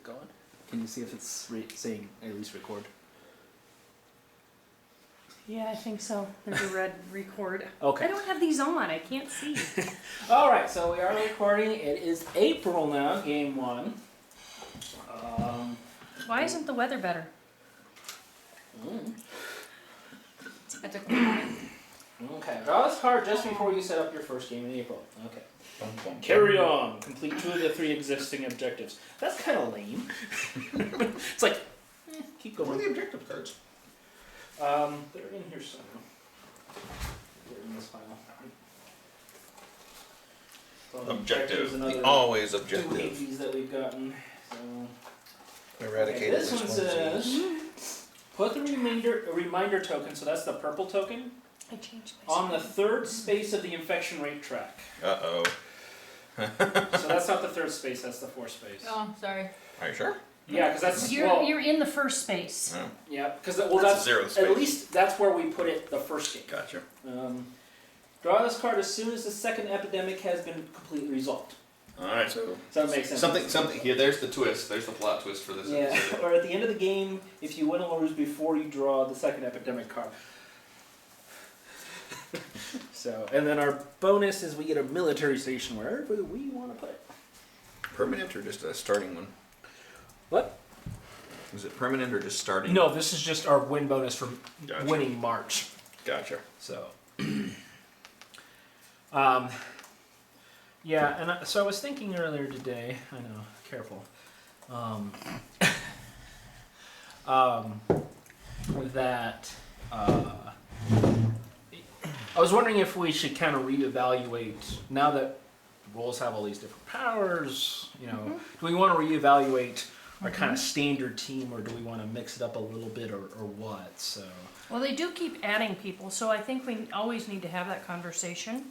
it going? Can you see if it's saying at least record? Yeah, I think so. There's a red record. Okay. I don't have these on. I can't see. All right, so we are recording. It is April now, game one. Why isn't the weather better? I took a moment. Okay, draw this card just before you set up your first game in April. Okay. Carry on. Complete 2 of the 3 existing objectives. That's kind of lame. It's like, keep What are going. the objective cards? They're in here somewhere. They're in this file. So Objective. another Always 2 objective. pages that we've gotten. So. Eradicate Okay, this one says, put the reminder token, so that's the purple token, I changed my on the 3rd space of the infection rate track. Uh-oh. So that's not the 3rd space, that's the 4th space. Oh, sorry. Are you sure? Yeah, because that's, You're in the first space. Oh, yeah, because That's a that's, 0th space. at least that's where we put it the first game. Gotcha. Draw this card as soon as the second epidemic has been completely resolved. Alright, so Does that make sense? something here, there's the twist. There's the plot twist for this Yeah, episode. or at the end of the game, if you win or lose before you draw the second epidemic card. So, and then our bonus is we get a military station wherever we want to put it. Permanent or just a starting one? What? Is it permanent or just starting? No, this is just our win bonus from Gotcha. winning March. Gotcha. So, yeah, and so I was thinking earlier today. I know, careful. That I was wondering if we should kind of reevaluate now that roles have all these different powers. You know, do we want to reevaluate our kind of standard team, or do we want to mix it up a little bit, or what? So. Well, they do keep adding people, so I think we always need to have that conversation.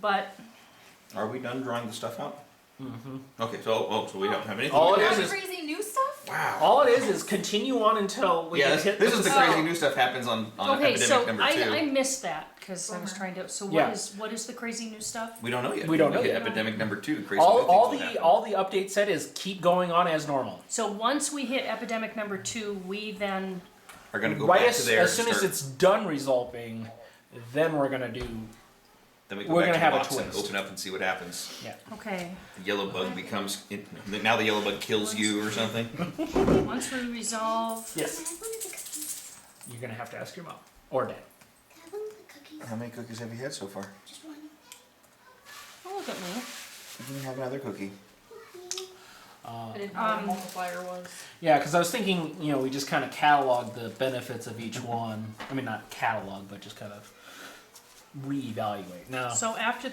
But Are we done drawing the stuff out? Mm-hmm. Okay, so we don't have anything. All it All is the crazy new stuff? Wow. All it is continue on until we Yeah, hit. this is the Oh. crazy new stuff happens on okay, epidemic so number 2. I missed that because I was Bummer. trying to. So Yeah. what is the crazy new stuff? We don't know yet. We don't know hit yet. epidemic number 2. Crazy all new things will happen. all the update said is keep going on as normal. So once we hit epidemic number 2, we then are going to go Right back as, to there. as soon and as start- it's done resolving, then we're gonna do. then we go we're back gonna to have a box and twist. open up and see what happens. Yeah. okay. The yellow bug becomes now the yellow bug kills you or something. Once we resolve, Yes. You're gonna have to ask your mom or dad. Have one of the cookies. How many cookies have you had so far? Just one. oh, look at me. You can have another cookie. I didn't know what a multiplier was. Yeah, because I was thinking, you know, we just kind of catalog the benefits of each one. I mean, not catalog, but just kind of reevaluate. Now, So after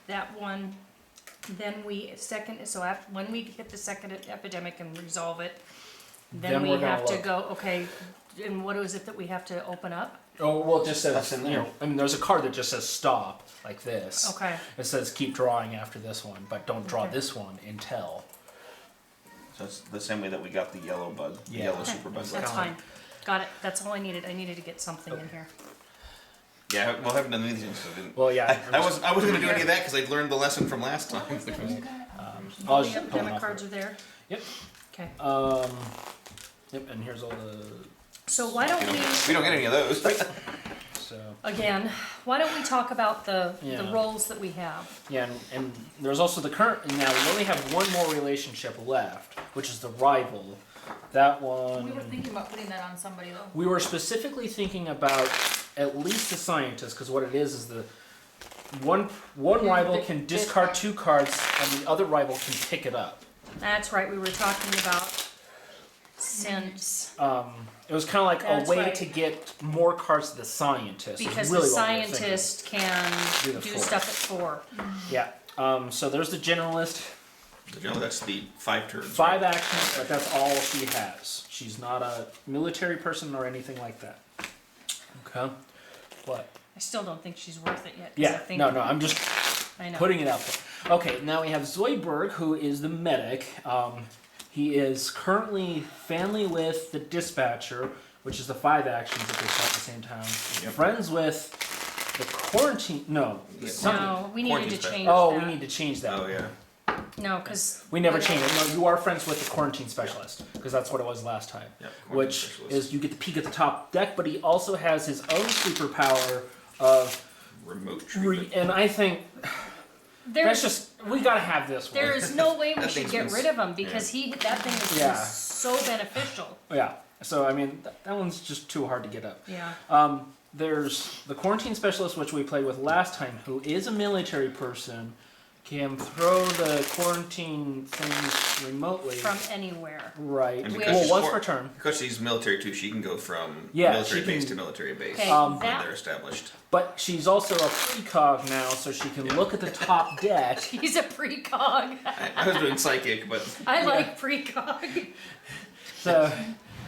that one, then we when we hit the second epidemic and resolve it, then Then we we're gonna have to look. go. Okay, and what is it that we have to open up? oh well, it just That's says in you there. know. I mean, there's a card that just says stop, like this. Okay. It says keep drawing after this one, but don't draw Okay. this one until. So it's the same way that we got the yellow bug, the Yeah. yellow Okay, super bug. that's fine. Got it. That's all I needed. I needed to get something in here. Yeah, well, I haven't done anything, so I didn't. Well, yeah. I wasn't going to do any of that because I'd learned the lesson from last time. All just the pulling epidemic off cards are there. Yep. Okay. Yep. And here's all the. So why don't We don't get any of those. So again? Why don't we talk about the Yeah. roles that we have? yeah, and there's also the current. Now we only have one more relationship left, which is the rival. That one. We were thinking about putting that on somebody though. We were specifically thinking about at least the scientist, because what it is the one rival can discard 2 cards and the other rival can pick it up. That's right. We were talking about since It was kind of like That's a way right. to get more cards to the scientist. is because really the what we were thinking. scientist can Do the do 4. stuff at 4. Yeah. So there's the generalist. That's the 5 turns. 5 actions, but that's all she has. She's not a military person or anything like that. Okay. What? I still don't think she's worth it yet. 'cause I Yeah. think, No. I'm just I know. putting it out there. Okay, now we have Zoidberg, who is the medic. He is currently family with the dispatcher, which is the 5 actions that they saw at the same time. Yep. Friends with the quarantine. No. Yeah. something. No, we needed to Quarantine's change Oh, that. we need to change that. Oh yeah. No, because We never change it. No, you are friends with the quarantine specialist because that's what it was last time. Yeah, Which specialist. is you get to peek at the top deck, but he also has his own superpower of remote treatment. and I think that's just we gotta have this one. there is no way we That should thing's get been rid of him because that thing is Yeah. just so beneficial. Yeah. So I mean that one's just too hard to get up. Yeah. There's the quarantine specialist, which we played with last time, who is a military person, can throw the quarantine things remotely. From anywhere. Right. And because Well, she's once for- per turn. Because she's military too, she can go from Yeah, military she base can- to military base Okay, Um, when that they're established. But she's also a precog now, so she can look at the top deck. he's a precog. I was doing psychic, but I like precog. So,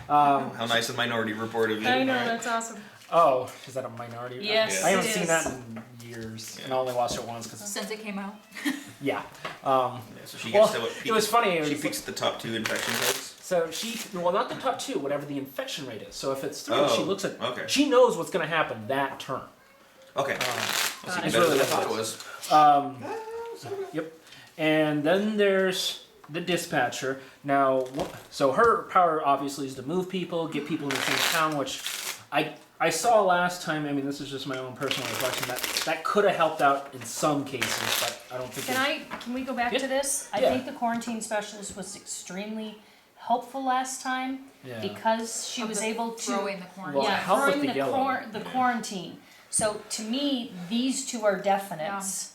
how nice a Minority Report of you. I know, that's awesome. oh, is that a minority? Yes, I haven't it seen is. that in years, and I only watched it once because Since it came out. yeah. Yeah, so she Well, gets to it was funny. It She was, picks the top 2 infection codes. so not the top two, whatever the infection rate is. So if it's 3, Oh, she looks at. okay. She knows what's going to happen that turn. Okay. It's That's it's better really than I nice. thought it was. Yep. And then there's the dispatcher. Now, so her power obviously is to move people, get people in the same town, which I saw last time. I mean, this is just my own personal reflection. That could have helped out in some cases, but I don't think. Can we go back Yeah. to this? I Yeah. think the quarantine specialist was extremely helpful last time Yeah. because she Of was the able to throwing the quarantine. Well, yeah, help with throwing the yellow. the quarantine. So to me, these two are definites.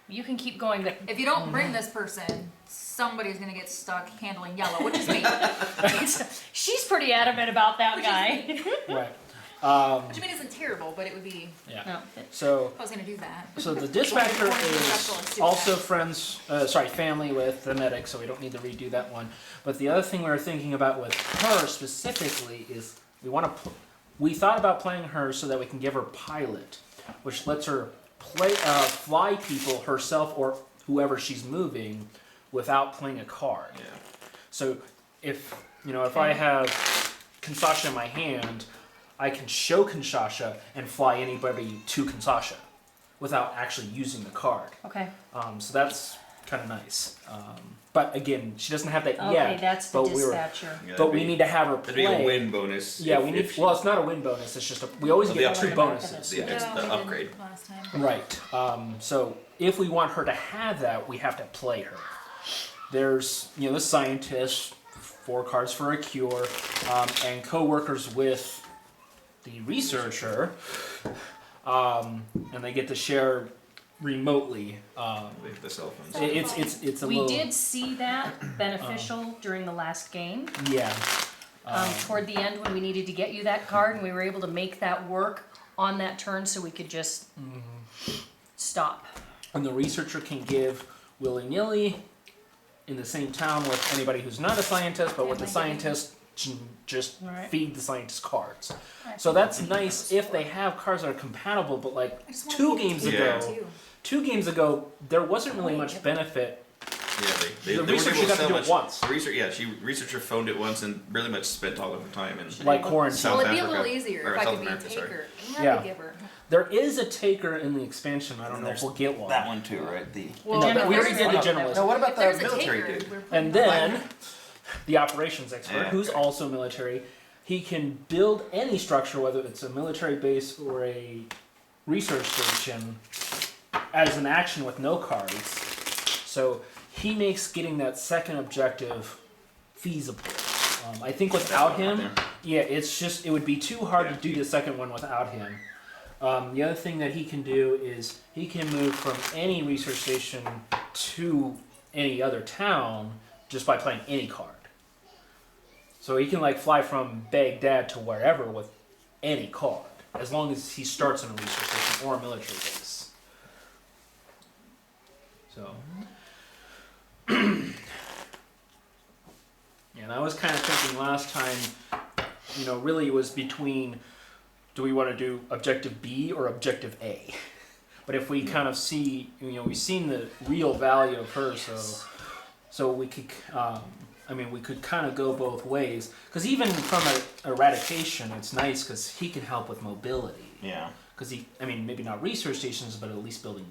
You can keep going, but If you don't bring this person, somebody's gonna get stuck handling yellow, which is me. she's pretty adamant about that Which is guy. Right. Which I mean isn't terrible, but it would be Yeah. No, So. if I was gonna do that. So the dispatcher Specialist is do also that. family with the medic, so we don't need to redo that one. But the other thing we were thinking about with her specifically is we thought about playing her so that we can give her pilot, which lets her fly people herself or whoever she's moving without playing a card. Yeah. So if I have Kinshasa in my hand, I can show Kinshasa and fly anybody to Kinshasa without actually using the card. okay. So that's kind of nice. But again, she doesn't have that Okay, yet. that's the but dispatcher. Yeah, But that'd we be- need to have her That'd play. be a win bonus. Yeah, if- we need. if she- Well, it's not a win bonus. It's just we always Oh, get the two upgrade. bonuses. Yeah, it's Yeah, the we did upgrade. last time. Right. So if we want her to have that, we have to play her. There's the scientist, 4 cards for a cure, and co-workers with the researcher, and they get to share remotely. With the cell phones. It's a We little did see that beneficial during the last game. yeah. Toward the end when we needed to get you that card and we were able to make that work on that turn so we could just stop. And the researcher can give willy-nilly in the same town with anybody who's not a scientist, but with the scientist, just Right. feed the scientist cards. So that's nice if they have cards that are compatible, but like I just wanna 2 get games to Yeah. ago, too. 2 games ago, there wasn't really much benefit. Yeah, they The weren't researcher able got to sell do it much- once. The researcher phoned it once and really much spent all of her time in Like quarantine. South Well, it'd be a Africa. little easier Or if I South could be a America, sorry. taker and Yeah. a giver. There is a taker in the expansion. I don't know if we'll get one. That one too, right? The Well, No, Jennifer- we already did the Jennifer- generalist. no, what about If the there's a military taker, dude? we're playing And that. then the operations expert, Yeah, who's okay. also military, he can build any structure, whether it's a military base or a research station, as an action with no cards. So he makes getting that second objective feasible. I think without him, yeah, it would be too hard to do the second one without him. The other thing that he can do is he can move from any research station to any other town just by playing any card. So he can fly from Baghdad to wherever with any card, as long as he starts in a research station or a military base. So, and I was kind of thinking last time, really it was between, do we want to do objective B or objective A? But if we kind of see, we've seen the real value of her, so we could, we could kind of go both ways. Because even from eradication, it's nice because he can help with mobility. Yeah. Because maybe not research stations, but at least building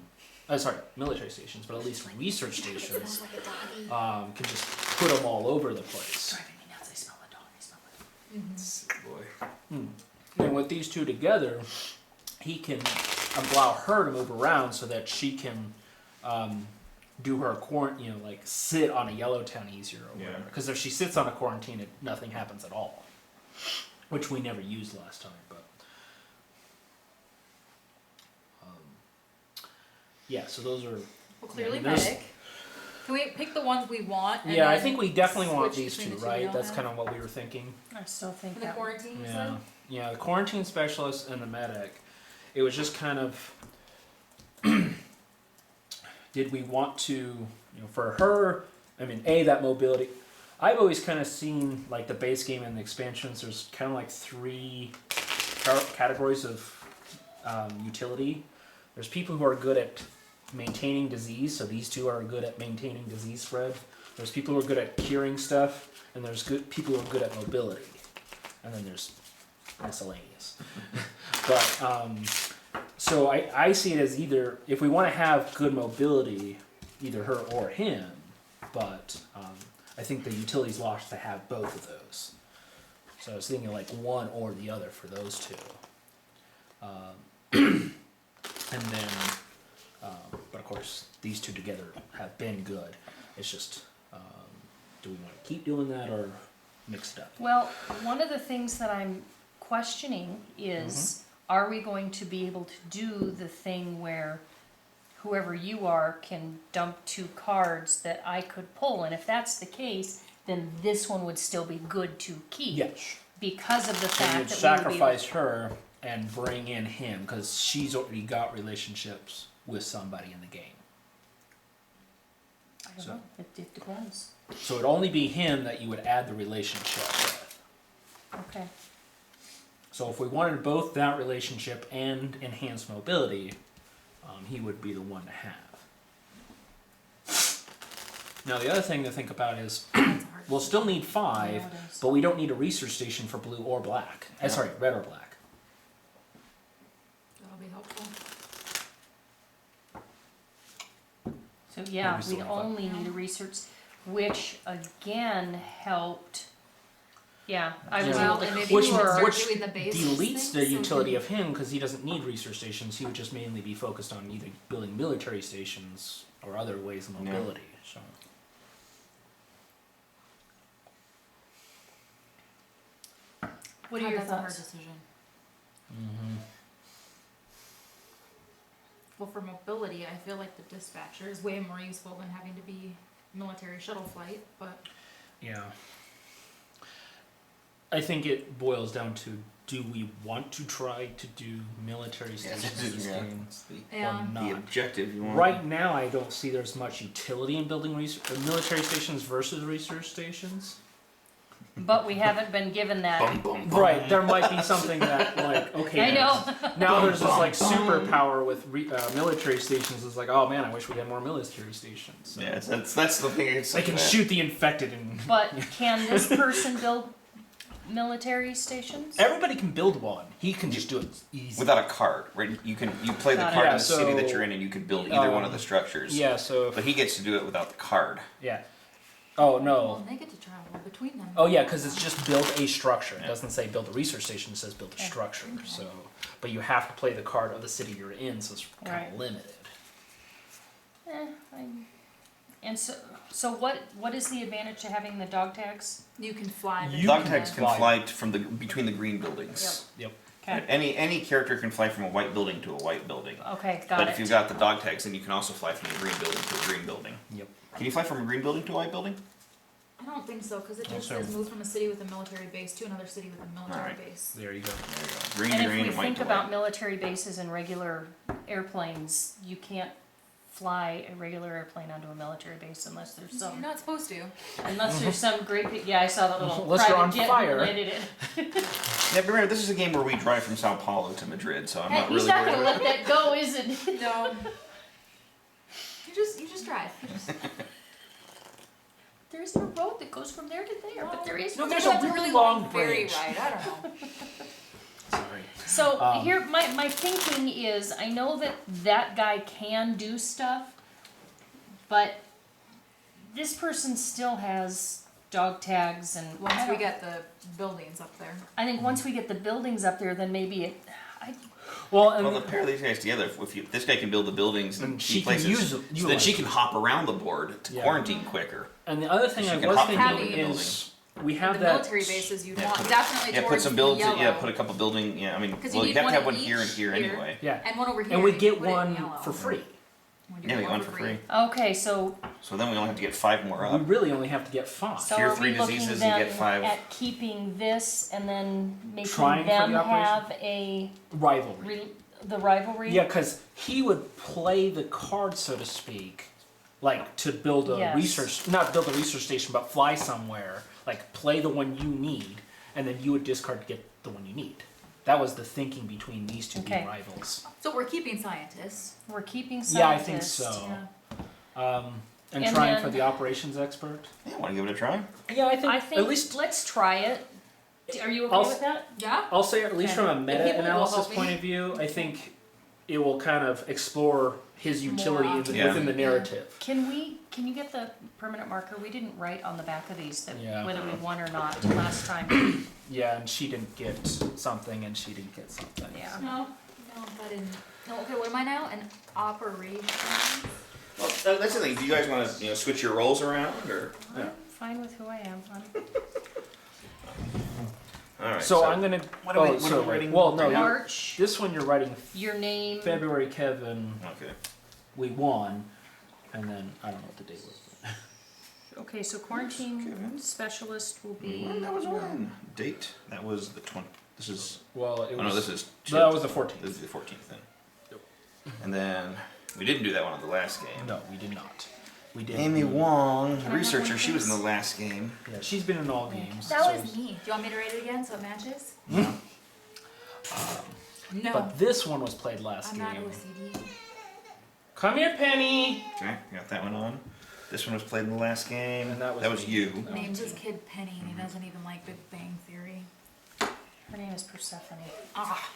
military stations, but at least research stations can just put them all over the place. Driving me nuts. I smell a dog. I smell a dog. Sick boy. And with these two together, he can allow her to move around so that she can do her quarantine, like sit on a Yellowtown easier or whatever. Because if she sits on a quarantine, nothing happens at all, which we never used last time. But yeah, so those are. Well, clearly there's- medic. Can we pick the ones we want? And Yeah, I then think we definitely want switch these between two, the two we right? don't That's have? kind of what we were thinking. I still think For the that. quarantine, you Yeah, said? yeah. The quarantine specialist and the medic. It was just kind of. Did we want to, for her? I mean, that mobility. I've always kind of seen like the base game and the expansions. There's kind of like three categories of utility. There's people who are good at maintaining disease, so these two are good at maintaining disease spread. There's people who are good at curing stuff, and there's people who are good at mobility. And then there's miscellaneous. But so I see it as either, if we want to have good mobility, either her or him, but I think the utility's lost to have both of those. So I was thinking like one or the other for those two. And then, but of course, these two together have been good. It's just, do we want to keep doing that or mix it up? Well, one of the things that I'm questioning is, are we going to be able to do the thing where whoever you are can dump 2 cards that I could pull? And if that's the case, then this one would still be good to keep. Yes. Because of the And fact you'd that sacrifice her and bring in him because she's already got relationships with somebody in the game. I don't know, it depends. So it'd only be him that you would add the relationship with. Okay. So if we wanted both that relationship and enhanced mobility, he would be the one to have. Now the other thing to think about is we'll still need 5, Yeah, it is. but we don't need a research station for blue or black. Sorry, red or black. That'll be helpful. So yeah, we still we have 5. only need a research, which again helped. Yeah, I was Yeah. able and to maybe Which, we can start which doing the base deletes things, the so utility we- of him because he doesn't need research stations. He would just mainly be focused on either building military stations or other ways of Yeah. mobility. So. What are God, your that's a hard thoughts? decision. Mm-hmm. Well, for mobility, I feel like the dispatcher is way more useful than having to be military shuttle flight, but Yeah. I think it boils down to, do we want to try to do military stations in this game That's the yeah. or the not? objective you want. Right now, I don't see there's much utility in building military stations versus research stations. But we haven't been given that. Bum, bum, bum. Right, there might be something that, like, okay, I know. now there's this, like, superpower with military stations. It's like, oh man, I wish we had more military stations. So. Yeah, that's the thing. It's They like can that. shoot the infected and... But can this person build military stations? Everybody can build one. He can just do it easy. without a card, right? You play the Got it. card Yeah, in the city that so, you're in, and you can build either one of the um, structures. Yeah, so... But he gets to do it without the card. Yeah. Oh, Well, no. they get to travel between them. Oh, yeah, because it's just build a structure. It doesn't say build a research station. It says build a structure. So, but you have to play the card of the city you're in, so it's kind Right. of limited. And so what is the advantage to having the dog tags? You can fly. You Dog can tags can fly. fly from between the green buildings. Yep. Okay. Any character can fly from a white building to a white building. Okay, got But it. if you've got the dog tags, then you can also fly from a green building to a green building. Yep. Can you fly from a green building to a white building? I don't think so, because it just Also- says move from a city with a military base to another city with a military Alright. base. There you go. There you go. Green And to if green we and white think to about white. military bases and regular airplanes, you can't fly a regular airplane onto a military base unless there's You're some not supposed to. great yeah, I saw that little Unless you're private on jet fire. that landed it. Yeah, but remember, this is a game where we drive from Sao Paulo to Madrid, so I'm Hey, not he's really not worried gonna about let that go, is it? No. You just drive. There isn't a road that goes from there to there, but there is. No, one. there's You a have really really long ferry bridge. ride. I don't know. Sorry. agree. So Um, here, my thinking is, I know that that guy can do stuff, but this person still has dog tags and. Once I we don't- get the buildings up there. I think once we get the buildings up there, then maybe it, Well, and Well, the pair of these guys together, if this guy can build the buildings and And she key can places, use- so then utilize she it. can hop around the board to Yeah. quarantine quicker. and the other thing She I can was hop from thinking building to is we have The that military bases you'd Yeah, want put- definitely Yeah, towards put some the builds. yellow. Yeah, put a couple building. Yeah, I mean, 'Cause you well, you need have to have one one each here and here here. anyway. yeah, And one over here. and we you get put it in one yellow. for free. We do Yeah, we get one for free. okay, so, So then we only have to get 5 more We up. really only have to get 5. so Cure are 3 we looking diseases and then get 5. at keeping this and then making Trying for the them operation? have a, Rivalry. the rivalry? Yeah, because he would play the card, so to speak, like to build a Yes. not build a research station, but fly somewhere. Like play the one you need, and then you would discard to get the one you need. That was the thinking between these two being Okay. rivals. So we're keeping scientists. We're keeping Yeah, I think scientists. so. Yeah. And And trying then- for the operations expert. Yeah, want to give it a try? Yeah, I think, I think, at least let's try it. Are you I'll okay s- with that? Yeah. I'll say at least Okay. from a The people will meta-analysis help me. point of view, I think it will kind of explore his utility More within, Yeah. within the narrative. Can you get the permanent marker? We didn't write on the back of these that Yeah. whether we won or not last time. Yeah, and she didn't get something, and she didn't get something. Yeah. No, that didn't. No, okay, what am I now? An operation? Well, that's the thing. Do you guys want to switch your roles around, or? Yeah. I'm fine with who I am. All right. So I'm gonna. What are we- oh, what so are we writing? Well, no, you're, March, this one you're writing your name. February, Kevin. Okay. We won, and then I don't know what the date was. Okay, so quarantine specialist will be. That was one. Date. That was the 20. This is. Well, it Oh was. no, this is. that was the 14th. This is the 14th then. Yep. And then we didn't do that one on the last game. No, we did not. We did. Amy Wong, Can I have researcher. one, She was in the please? last game. Yeah, she's been in all games. That so- was me. Do you want me to write it again so it matches? No. But this one was played last I'm game. not OCD. Come here, Penny. Okay, got that one on. This one was played in the last game. And that was me. you. Named his kid Penny and he doesn't even like Big Bang Theory. Her name is Persephone. Ah.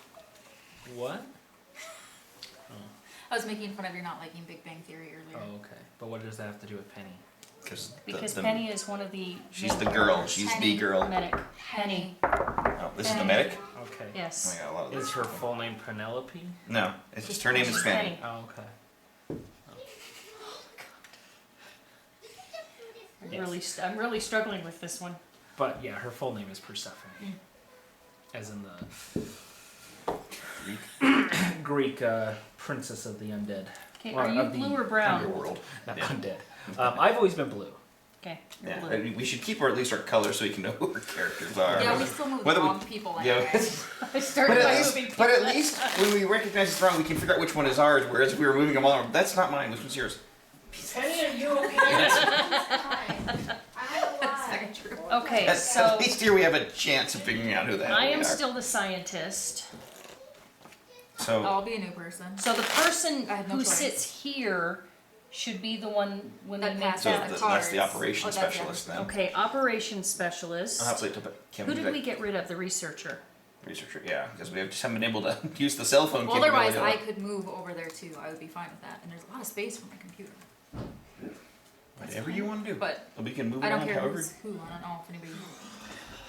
What? I was making fun of your not liking Big Bang Theory Oh, earlier. okay. But what does that have to do with Penny? Because Penny is one of the. She's main the girl. characters. She's Penny. the girl. Medic. Penny. Oh, this is the Penny. medic. Okay. Oh, Yes. I got a lot of Is this. her full name Penelope? No, it's just her name is She's Penny. Oh, okay. I'm really struggling with this one. But yeah, her full name is Persephone. As in the Greek princess of the undead. Okay, Or are you of the blue or brown? Underworld. Not Yeah. undead. I've always been blue. Okay. Yeah, Blue. we should keep her at least our color so we can know who her characters are. Yeah, we still move the Whether we- wrong people Yeah, anyway. I started but by at moving least, but at people. least when we recognize it's wrong, we can figure out which one is ours. Whereas if we were moving them all, that's not mine. Which one's yours? Penny, are you okay? That's not true. Okay, At so least here we have a chance of figuring out who the hell I we am are. still the scientist. So I'll be a new person. So the person I have no who choice. sits here should be the one when That we make passes So that. the that's the cards. operations Oh, that's specialist it. then. Okay, operations specialist. I'll have to wait till Kevin Who did back. we get rid of? The researcher. Researcher, yeah, because we just haven't been able to use the cell phone Well, capability. otherwise I could move over there too. I would be fine with that. And there's a lot of space for my computer. Whatever you want to do. But we can move I don't around care however. who's who. I don't know if anybody.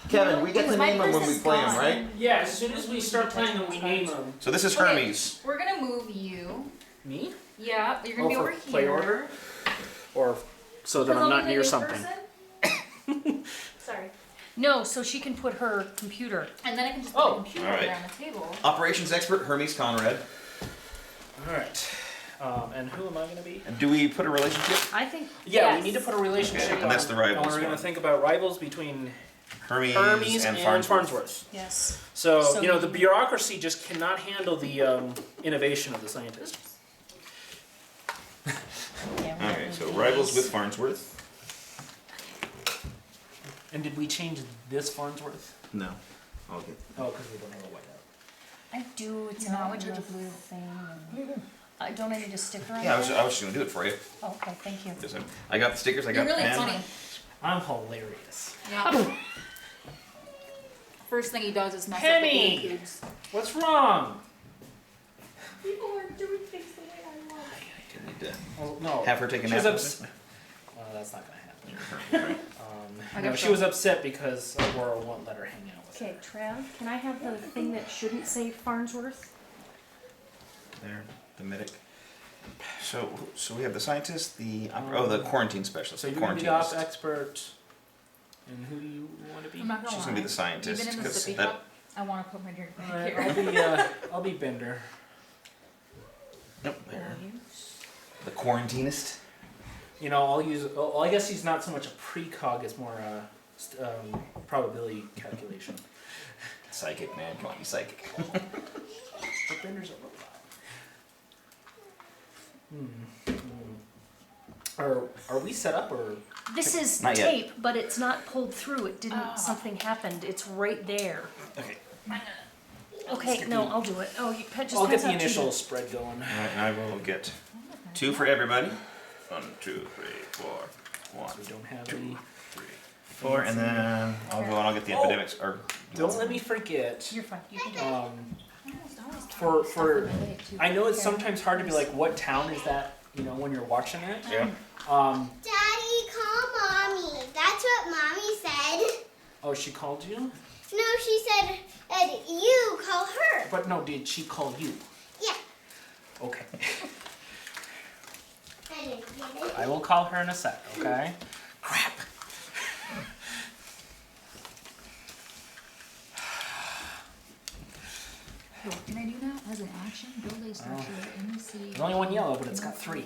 Kevin, we get to Because my name them when we person's play them, gone. right? Yeah, as soon as we start playing them, we name them. So this is Okay. Hermes. We're gonna move you. Me? Yeah, you're gonna be for over play here. order? Or so that Because I'm I'll not be the near new something. person. Sorry. No, so she can put her computer. And then I can just put Oh, the computer alright. there on the table. Operations expert Hermes Conrad. Alright. And who am I going to be? And do we put a relationship? I think. Yeah, Yes. we need to put a relationship Okay, and that's on, the rivals and we're going one. to think about rivals between Hermes, Hermes and Farnsworth. Yes. So, So you know, you- the bureaucracy just cannot handle the innovation of the scientist. Yeah, we don't Okay, need so these. rivals with Farnsworth. And did we change this Farnsworth? No. Okay. Oh, because we don't have a whiteout. I do. It's No, an I did the blue thing. Don't I need a sticker on Yeah, I was there? just gonna do it for you. Oh, okay, thank you. Because I got the stickers. I got You're really the pen. funny. I'm hilarious. Yeah. First thing he does is mess Penny! up the GameCubes. What's wrong? People aren't doing things the way I want. You need to Oh, no. have her take a She was nap. ups- that's not gonna happen. I No, got she you. was upset because Aurora won't let her hang out with her. Okay, Trav, can I have the thing that shouldn't say Farnsworth? There, the medic. So we have the scientist, the the quarantine specialist. So the you're gonna be the quarantinist. ops expert, and who do you want to be? I'm not gonna She's lie. gonna be the scientist, Even in the 'cause sippy that- cup, I want to put my drink back Alright, here. I'll be Bender. Nope, there. The quarantinist. You know, I'll use. Well, I guess he's not so much a precog as more probability calculation. Psychic, man. Come on, be psychic. But Bender's a robot. Are we set up or? This is Not yet. tape, but it's not pulled through. It didn't, something happened. It's right there. Okay. Okay, no, I'll do it. Oh, you just I'll get pass the out two initial then. spread going. Alright, I will get 2 for everybody. 1, 2, 3, 4. 1, We don't have any. 3, 4, and then I'll go and I'll get the Oh. epidemics. Or Don't let me forget. You're fine. You can do it. For I know it's sometimes hard to be like, what town is that? You know, when you're watching it. yeah. Daddy, call mommy. That's what mommy said. Oh, she called you? No, she said you call her. But no, did she call you? Yeah. Okay. I didn't get it. I will call her in a sec. Okay. Crap. Yo, can I do that as an action? Build a structure in the city. There's only one yellow, but it's got 3.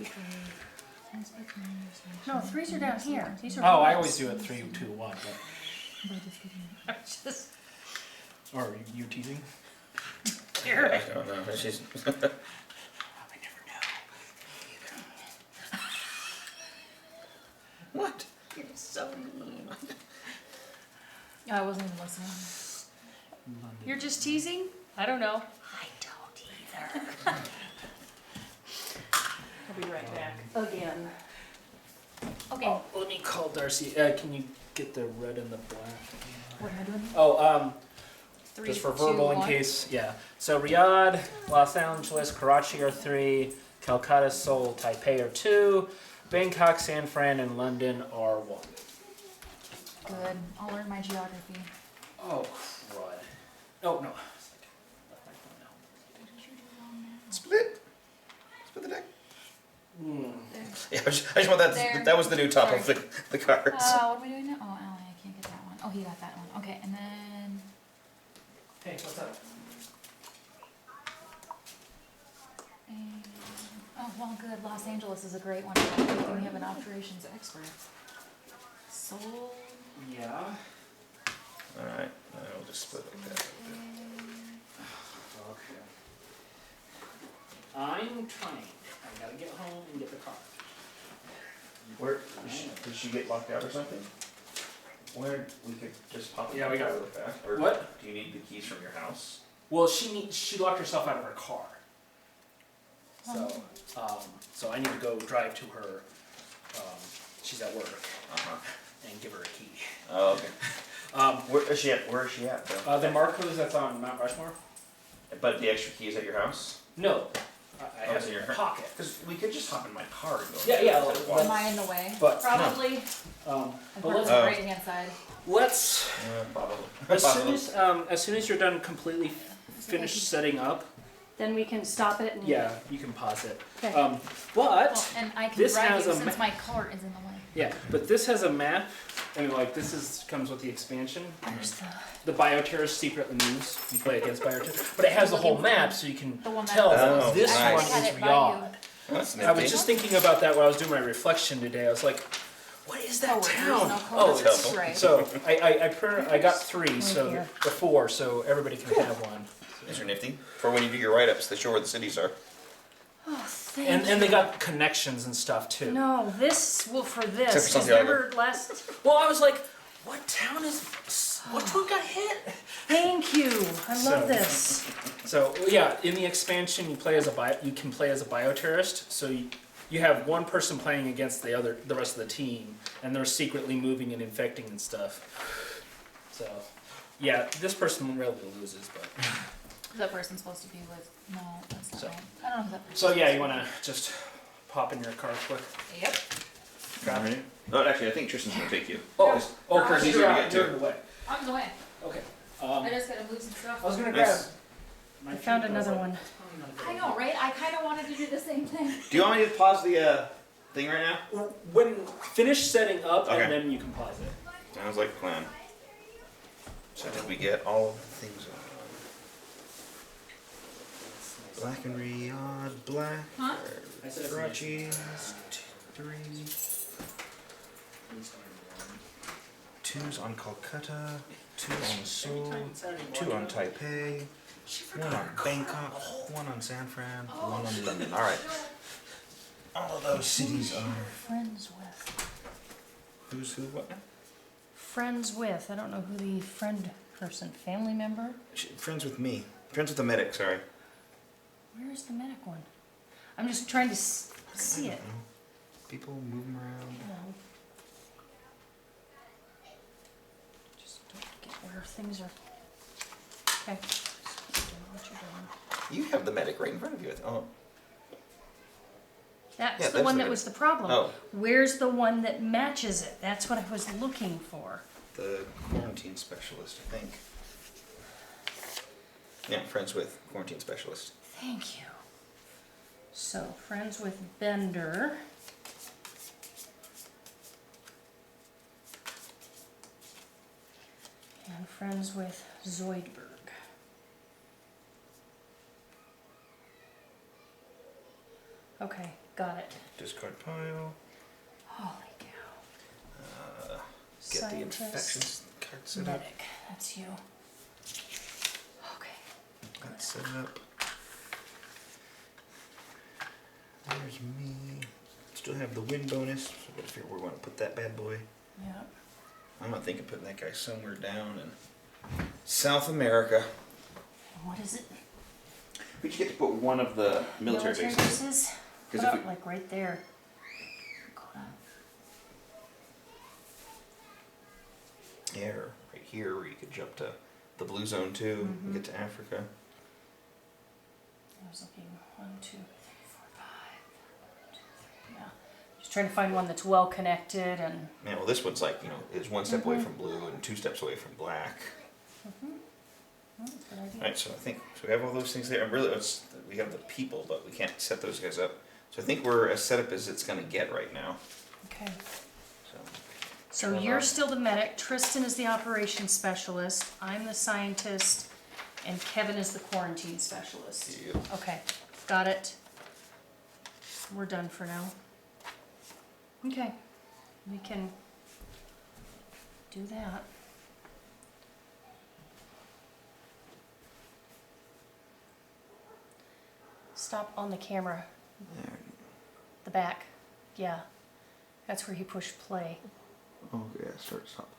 No, threes are down here. These are. Oh, I robots. always do it 3, 2, 1. But Just or are you teasing? here. I don't know. She's. I never know. What? You're so mean. I wasn't even listening. You're just teasing? I don't know. I don't either. I'll be right back. Again. Okay. Oh, let me call Darcy. Can you get the red and the black? What am I doing? Oh, 3, just for 2, verbal in 1. case. Yeah. So Riyadh, Los Angeles, Karachi are 3, Calcutta, Seoul, Taipei are 2, Bangkok, San Fran, and London are 1. Good. I'll learn my geography. Oh, crud. Oh, no. Split. Split the deck. Hmm. Yeah, I just want that. There. That was the new top Sorry. of the cards. What am I doing now? Oh, Allie, I can't get that one. Oh, he got that one. Okay, and then. Hey, what's up? Oh, well, good. Los Angeles is a great one. We have an operations expert. Seoul. Yeah. All right. I'll just split like that. Okay. I'm trying. I gotta get home and get the car. Where did she get locked out or something? Where we could just pop. Yeah, we got it. real fast. Or What? Do you need the keys from your house? Well, she locked herself out of her car. So I need to go drive to her. She's at work and give her a key. Oh, okay. Where is she at? Where is she at though? The Marcos that's on Mount Rushmore? But the extra key is at your house. No, I have it's it in in your my pocket. Because we could just hop in my car and go. Yeah, yeah, instead of let's- walking. Am I in the way? But Probably. I'm but parked let's on the right hand side. let's Probably. as soon as you're done completely finished setting up, Then we can stop it and. yeah, you can pause it. Okay. Well, But and I can this drive has you a since my cart is in the way. yeah, but this has a map, and like comes with the expansion. Where's The Bioterrorist secretly moves. You play against Bioterrorist, but it has the whole map, so you can The one that tell Oh, this nice. one I had is it by you. Riyadh. That's I was nifty. just thinking about that when I was doing my reflection today. I was like, "What is that Oh, there's town?" no code. Oh, That's it's helpful. right. so I got 3, so here. the 4, so everybody can have one. These are nifty. For when you do your write-ups, they show where the cities are. Oh, thank And they got connections and stuff too. No, this will for this. Except for 'cause Santiago. remember last. Well, I was like, "What town is? Which one got hit?" Thank you. I love So- this. So yeah, in the expansion, you can play as a bioterrorist. So you have one person playing against the rest of the team, and they're secretly moving and infecting and stuff. So Yeah, this person really loses, but. Is that person supposed to be with? No, that's not So- right. I don't know who that person So yeah, is. you wanna just pop in your car quick? Yep. Alright. Oh, actually, I think Tristan's gonna take you. Oh, Chris, you're easier to out, get to. you're in the way. I'm in the way. Okay. I just gotta move some stuff. I was gonna Nice. grab. my I found feet, but I was another like, one. "Probably not a good I idea." know, right? I kind of wanted to do the same thing. Do you want me to pause the thing right now? When finish setting up, Okay. and then you can pause it. Sounds like a plan. So did we get all of the things on? Black and Riyadh, black. Huh? I said Karachi, 3. 2's on Calcutta, 2 on Seoul, 2 on Taipei, 1 on Bangkok, 1 on San Fran, 1 on London. Alright. All of those cities are. Friends with. Who's who, what now? Friends with. I don't know who the friend person. Family member? Friends with me. Friends with the medic, sorry. Where is the medic one? I'm just trying to see I it. don't know. People moving around. No. Just don't get where things are. Okay. Just keep doing what you're doing. You have the medic right in front of you. Oh, That's Yeah, the that's one the that medic. was the problem. Oh. Where's the one that matches it? That's what I was looking for. the quarantine specialist, I think. Yeah, friends with quarantine specialist. Thank you. So, friends with Bender. And friends with Zoidberg. Okay, got it. Discard pile. Holy cow. Get the Scientist, infections card set up. medic, that's you. Okay. That's set up. There's me. Still have the win bonus. So I gotta figure where we want to put that bad boy. Yeah. I'm not thinking putting that guy somewhere down in South America. And what is it? We just get to put one of the military bases. bases? Put 'Cause if up we- like right there. Dakota. Yeah, or right here where you could jump to the blue zone too and get to Africa. I was looking 1, 2, 3, 4, 5. 1, 2, 3. Yeah. Just trying to find one that's well connected and. Yeah, well, this one's like, you know, is 1 step away from blue and 2 steps away from black. Oh, that's a good idea. Right, so I think so we have all those things there. And really, we have the people, but we can't set those guys up. So I think we're as set up as it's going to get right now. Okay. So So Well, you're still the medic. Tristan is the operations specialist. I'm the scientist, and Kevin is the quarantine specialist. yeah. Okay, got it. We're done for now. Okay, we can do that. Stop on the camera, There. the back. Yeah, that's where he pushed play. Oh yeah, start stop.